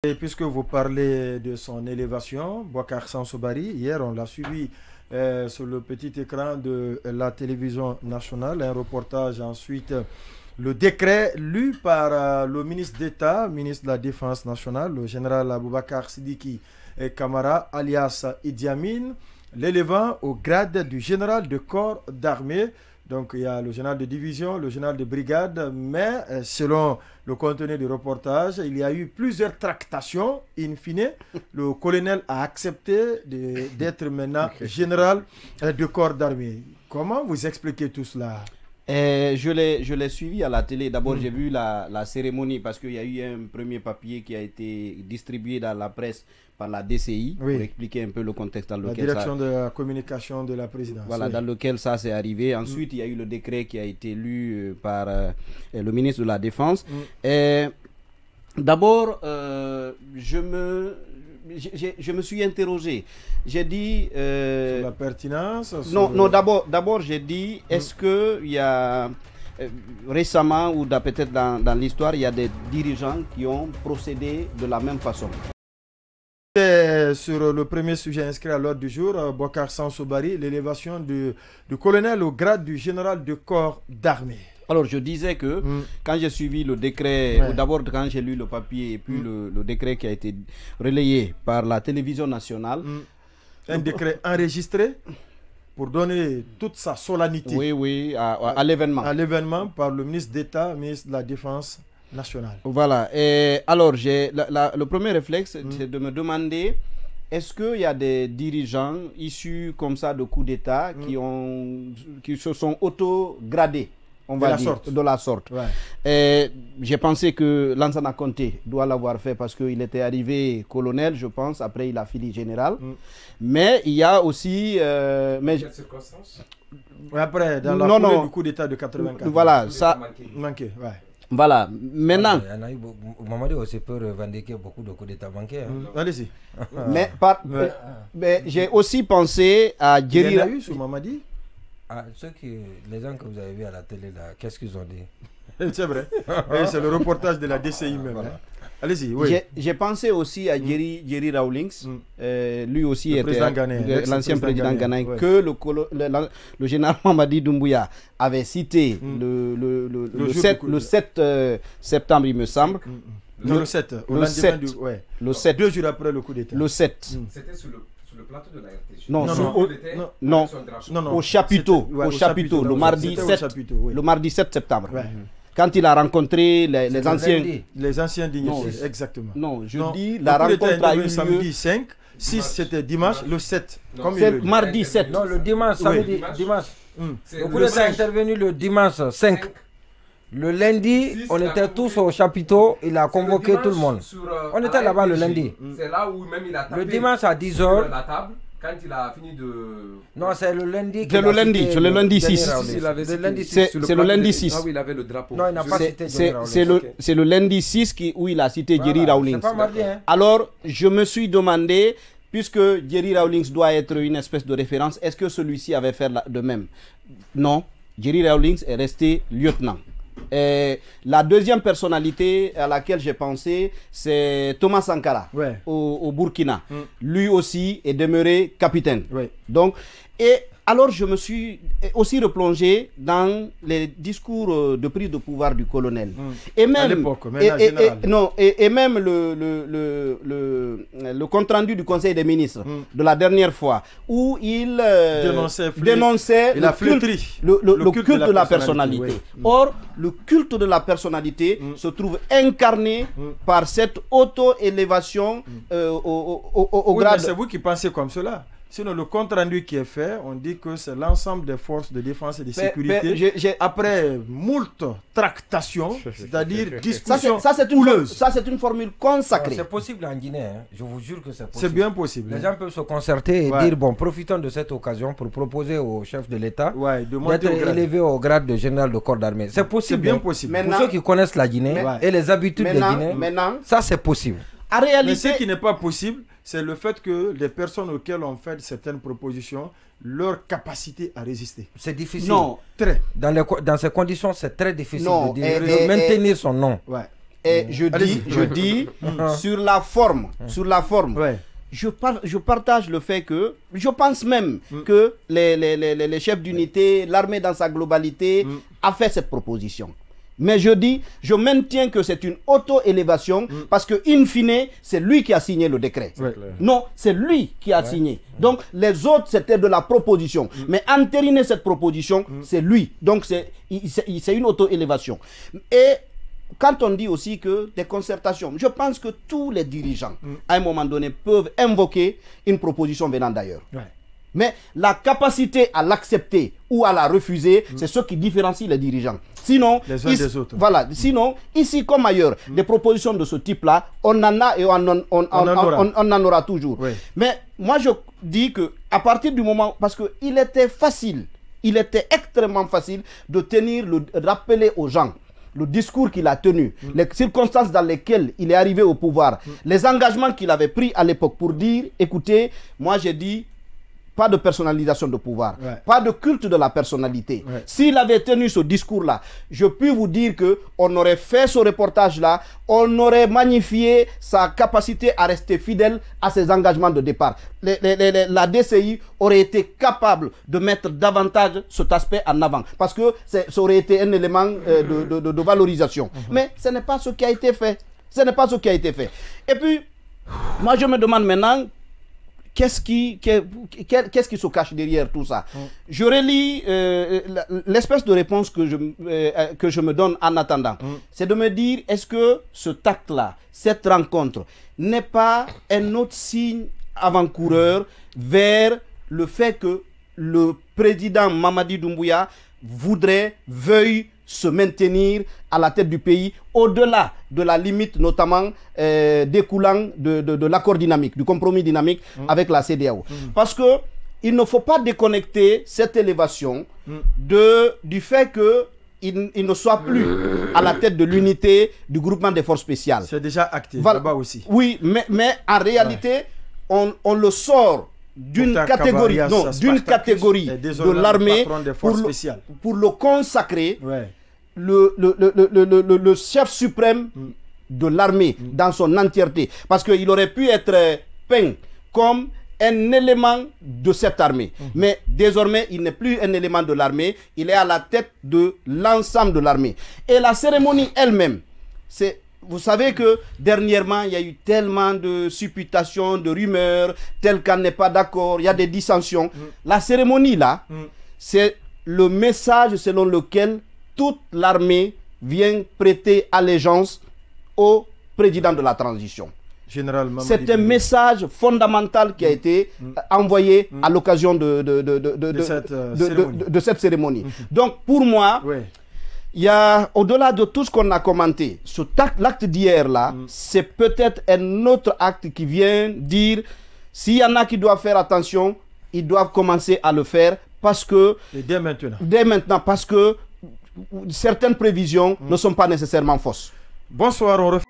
Et puisque vous parlez de son élévation, Bocar Sansobari, hier on l'a suivi sur le petit écran de la télévision nationale, un reportage ensuite, le décret lu par le ministre d'État, ministre de la Défense nationale, le général Aboubakar Sidiki Kamara, alias Idi Amin, l'élevant au grade du général de corps d'armée. Donc il y a le général de division, le général de brigade, mais selon le contenu du reportage, il y a eu plusieurs tractations. In fine, le colonel a accepté d'être maintenant général de corps d'armée. Comment vous expliquez tout cela? Je l'ai suivi à la télé. D'abord, j'ai vu la cérémonie parce qu'il y a eu un premier papier qui a été distribué dans la presse par la DCI pour expliquer un peu le contexte dans lequel la direction de la communication de la présidence. Voilà, dans lequel ça s'est arrivé. Ensuite, il y a eu le décret qui a été lu par le ministre de la Défense. D'abord, je me suis interrogé. J'ai dit... sur la pertinence Non, d'abord j'ai dit, est-ce qu'il y a... récemment, ou peut-être dans l'histoire, il y a des dirigeants qui ont procédé de la même façon. Sur le premier sujet inscrit à l'ordre du jour, Bocar Sansobari, l'élévation du colonel au grade du général de corps d'armée. Alors je disais que quand j'ai suivi le décret, ou d'abord quand j'ai lu le papier et puis le décret qui a été relayé par la télévision nationale. Un décret enregistré pour donner toute sa solennité. Oui, à l'événement. À l'événement par le ministre d'État, ministre de la Défense nationale. Voilà. Et alors le premier réflexe, c'est de me demander, est-ce qu'il y a des dirigeants issus comme ça de coups d'État qui se sont auto-gradés, on va dire, de la sorte. J'ai pensé que Lansana Conté doit l'avoir fait parce qu'il était arrivé colonel, je pense, après il a fini général. Mais il y a aussi... Quelles circonstances? Après, dans la foulée du coup d'État de 84. Voilà, ça... Manqué, Voilà, maintenant... Mamadi aussi peut revendiquer beaucoup de coups d'État manqués. Allez-y. Mais j'ai aussi pensé à Djeri... Il y en a eu sur Mamadi? Les gens que vous avez vus à la télé, là, qu'est-ce qu'ils ont dit? C'est vrai. C'est le reportage de la DCI même. Voilà. Allez-y, oui. J'ai pensé aussi à Djeri Rawlings, lui aussi était l'ancien président ghanéen, que le général Mamadi Doumbouya avait cité le 7 septembre, il me semble. Le 7, le 7, le 7, 2 jours après le coup d'État. Le 7. C'était sur le plateau de la RTG. Non, au chapiteau, le mardi 7 septembre. Quand il a rencontré les anciens dignitaires, exactement. Non, je dis la rencontre a eu lieu samedi 5, 6 c'était dimanche, le 7. C'est mardi 7. Non, le dimanche, samedi, dimanche. Le coup d'État est intervenu le dimanche 5. Le lundi, on était tous au chapiteau, il a convoqué tout le monde. On était là-bas le lundi. C'est là où même il a tapé le dimanche à 10h. la table. Quand il a fini de... Non, c'est le lundi. C'est le lundi 6. C'est le lundi 6. Ah oui, il avait le drapeau. Non, il n'a pas cité c'est le lundi 6 où il a cité Djeri Rawlings. C'est pas mardi, hein. Alors, je me suis demandé, puisque Djeri Rawlings doit être une espèce de référence, est-ce que celui-ci avait fait de même? Non, Djeri Rawlings est resté lieutenant. La deuxième personnalité à laquelle j'ai pensé, c'est Thomas Sankara au Burkina. Lui aussi est demeuré capitaine. Donc, et alors je me suis aussi replongé dans les discours de prise de pouvoir du colonel. Et même, et même le compte-rendu du Conseil des ministres de la dernière fois, où il dénonçait le culte de la personnalité. Or, le culte de la personnalité se trouve incarné par cette auto-élévation au grade... C'est vous qui pensez comme cela. Sinon, le compte rendu qui est fait, on dit que c'est l'ensemble des forces de défense et de sécurité. Après moult tractations, c'est-à-dire discussions houleuses. Ça, c'est une formule consacrée. C'est possible en Guinée, hein. Je vous jure que c'est possible. C'est bien possible. Les gens peuvent se concerter et dire, bon, profitons de cette occasion pour proposer au chef de l'État d'être élevé au grade de général de corps d'armée. C'est possible. C'est bien possible. Pour ceux qui connaissent la Guinée et les habitudes des Guinéens, ça c'est possible. En réalité, mais ce qui n'est pas possible, c'est le fait que les personnes auxquelles on fait certaines propositions, leur capacité à résister. C'est difficile. Non, très. Dans ces conditions, c'est très difficile de maintenir son nom. Et je dis sur la forme, Ouais. je partage le fait que, je pense même que les chefs d'unité, l'armée dans sa globalité a fait cette proposition. Mais je maintiens que c'est une auto-élévation parce que, in fine, c'est lui qui a signé le décret. Ouais. Non, c'est lui qui a signé. Donc, les autres, c'était de la proposition. Mais entériner cette proposition, c'est lui. Donc, c'est une auto-élévation. Et quand on dit aussi que des concertations, je pense que tous les dirigeants, à un moment donné, peuvent invoquer une proposition venant d'ailleurs. Ouais. Mais la capacité à l'accepter ou à la refuser, c'est ce qui différencie les dirigeants. Sinon, les uns des autres. Voilà, sinon, ici comme ailleurs, des propositions de ce type-là, on en a et on en aura toujours. Oui. Mais moi, je dis que à partir du moment, parce qu'il était facile, il était extrêmement facile de rappeler aux gens le discours qu'il a tenu, les circonstances dans lesquelles il est arrivé au pouvoir, les engagements qu'il avait pris à l'époque pour dire, écoutez, moi j'ai dit, pas de personnalisation de pouvoir, pas de culte de la personnalité. S'il avait tenu ce discours-là, je puis vous dire qu'on aurait fait ce reportage-là, on aurait magnifié sa capacité à rester fidèle à ses engagements de départ. La DCI aurait été capable de mettre davantage cet aspect en avant, parce que ça aurait été un élément de valorisation. Mais ce n'est pas ce qui a été fait. Ce n'est pas ce qui a été fait. Et puis, moi je me demande maintenant, qu'est-ce qui se cache derrière tout ça? Je relis l'espèce de réponse que je me donne en attendant. C'est de me dire, est-ce que ce acte-là, cette rencontre, n'est pas un autre signe avant-coureur vers le fait que le président Mamadi Doumbouya veuille se maintenir à la tête du pays au-delà de la limite notamment découlant de l'accord dynamique, du compromis dynamique avec la CEDEAO. Parce que il ne faut pas déconnecter cette élévation du fait qu'il ne soit plus à la tête de l'unité du groupement des forces spéciales. C'est déjà acté là-bas aussi. Oui, mais en réalité, on le sort d'une catégorie, de l'armée pour le consacrer le chef suprême de l'armée dans son entièreté. Parce qu'il aurait pu être peint comme un élément de cette armée. Mais désormais, il n'est plus un élément de l'armée, il est à la tête de l'ensemble de l'armée. Et la cérémonie elle-même, vous savez que dernièrement, il y a eu tellement de supputations, de rumeurs, tel qu'on n'est pas d'accord, il y a des dissensions. La cérémonie là, c'est le message selon lequel toute l'armée vient prêter allégeance au président de la transition. C'est un message fondamental qui a été envoyé à l'occasion de cette cérémonie. Donc pour moi, il y a, au-delà de tout ce qu'on a commenté, l'acte d'hier là, c'est peut-être un autre acte qui vient dire, s'il y en a qui doivent faire attention, ils doivent commencer à le faire parce que... Et dès maintenant. Dès maintenant, parce que certaines prévisions ne sont pas nécessairement fausses. Bonsoir, on refait.